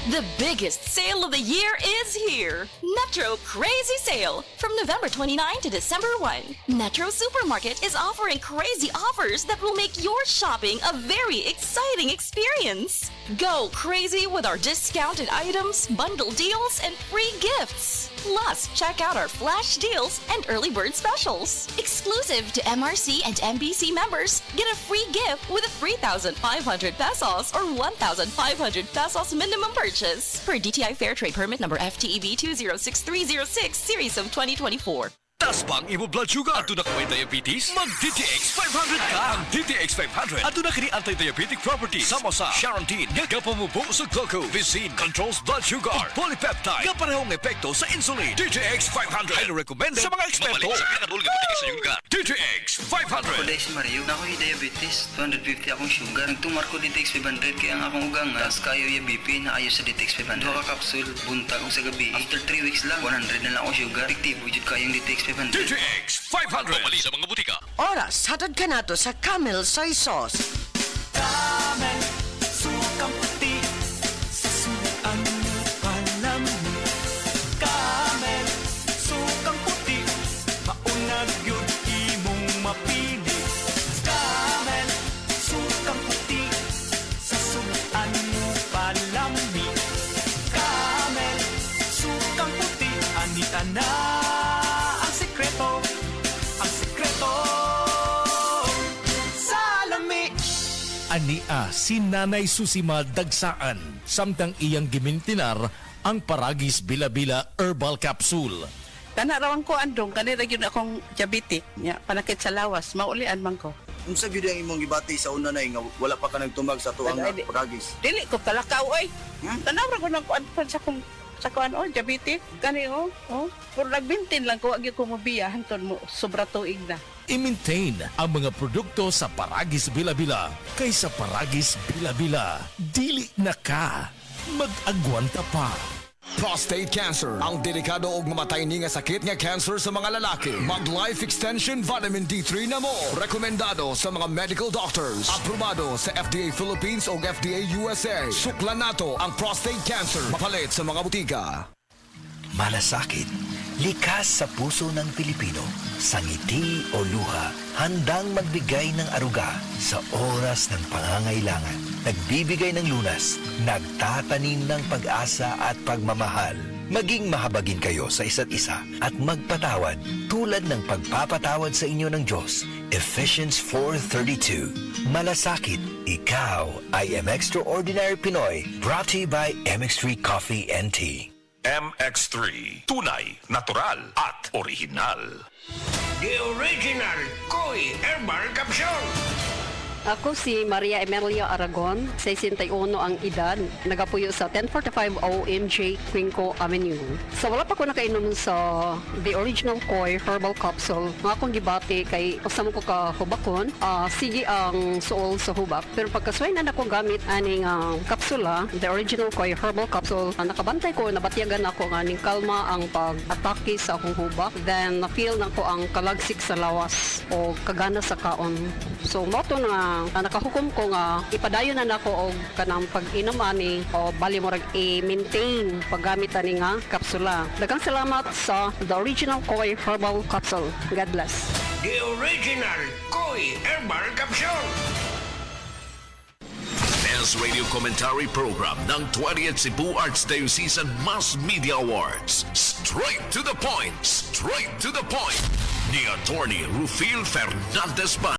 The biggest sale of the year is here. Metro Crazy Sale. From November 29 to December 1, Metro Supermarket is offering crazy offers that will make your shopping a very exciting experience. Go crazy with our discounted items, bundle deals, and free gifts. Plus, check out our flash deals and early bird specials. Exclusive to MRC and MBC members, get a free gift with a 3,500 pesos or 1,500 pesos minimum purchase per DTI Fair Trade Permit number FTEB 206306 Series of 2024. Tas bang imo blood sugar? Ato na kay diabetes? Mag DTX 500 ka! Ang DTX 500 ato na kini anti-diabetic properties sama sa Charantin, gagapamubo sa gluco, Vicin, controls blood sugar, polypeptide, kaparehong epekto sa insulin. DTX 500 highly recommended sa mga eksperto. DTX 500. Kuday si Mario, na ako'y diabetes, 250 akong sugar. Nagtumar ko DTX 500 kaya ang akong ugang tas kayo yung BP na ayo sa DTX 500. Duha ka kapsul, buntag ko sa gabi. After 3 weeks lang, 100 na lang ako sugar. Fiktibo jud kayong DTX 500. DTX 500. Pumali sa mga butika. Oras, hatad ka na to sa Camel Soy Sauce. Camel, sukang puti, sasuan mo palamig. Camel, sukang puti, maunag yun imong mapili. Camel, sukang puti, sasuan mo palamig. Camel, sukang puti, anita na ang sikreto, Ania si Nanay Susima Dagsaan samtang iyang gimintinar ang Paragis Bila-Bila Herbal Capsule. Tanarawan ko andong kanira gyud akong diabetic nya panakit sa lawas maulian man ko. Unsa gyud ang imong gibati sa una na nga wala pa ka nagtumag sa tuang Paragis? Dili ko talakaw oy. Tanawra ko nang kuan sa kuan diabetic kani pero nagbintin lang ko agi ko mobiya hantud mo sobra tuig na. I-maintain ang mga produkto sa Paragis Bila-Bila kaysa Paragis Bila-Bila. Dili na ka. Mag-agwanta pa. Prostate cancer, ang delikado ug mamatay ni nga sakit nga cancer sa mga lalaki. Mag Life Extension Vitamin D3 na mo. Rekomendado sa mga medical doctors. Aprobado sa FDA Philippines ug FDA USA. Suklan nato ang prostate cancer. Mapalit sa mga butika. Malasakit, likas sa puso ng Pilipino, sa ngiti o luha, handang magbigay ng aruga sa oras ng pangangailangan. Nagbibigay ng lunas, nagtatanim ng pag-asa at pagmamahal. Maging mahabagin kayo sa isa't isa at magpatawad tulad ng pagpapatawad sa inyo ng Diyos. Ephesians 4:32. Malasakit, ikaw ay Extraordinary Pinoy, brought to you by MX3 Coffee and Tea. MX3. Tunay, natural, at original. The original Koi Herbal Capsule. Ako si Maria Emelia Aragon, 61 ang edad, nagapuyo sa 1045 OMJ Quinco Avenue. So wala pa ko nakainom sa The Original Koi Herbal Capsule. Nga akong gibati kay kasama ko ka hubakon, sige ang suol sa hubak. Pero pagkasway na ako gamit aning kapsula, The Original Koi Herbal Capsule, nakabantay ko, nabatiyagan ako nga ning kalma ang pag-atake sa akong hubak. Then na-feel na ko ang kalagsik sa lawas o kagana sa kaon. So moto na nakahukom ko nga ipadayon na nako og kanang pag-inom ani o bali mo rag i-maintain paggamit ani nga kapsula. Daghang salamat sa The Original Koi Herbal Capsule. God bless. The Original Koi Herbal Capsule. Best Radio Commentary Program ng 20th Cebu Arts Diocesan Mass Media Awards. Straight to the point. Straight to the point. Ni Attorney Rufil Fernandez Pan.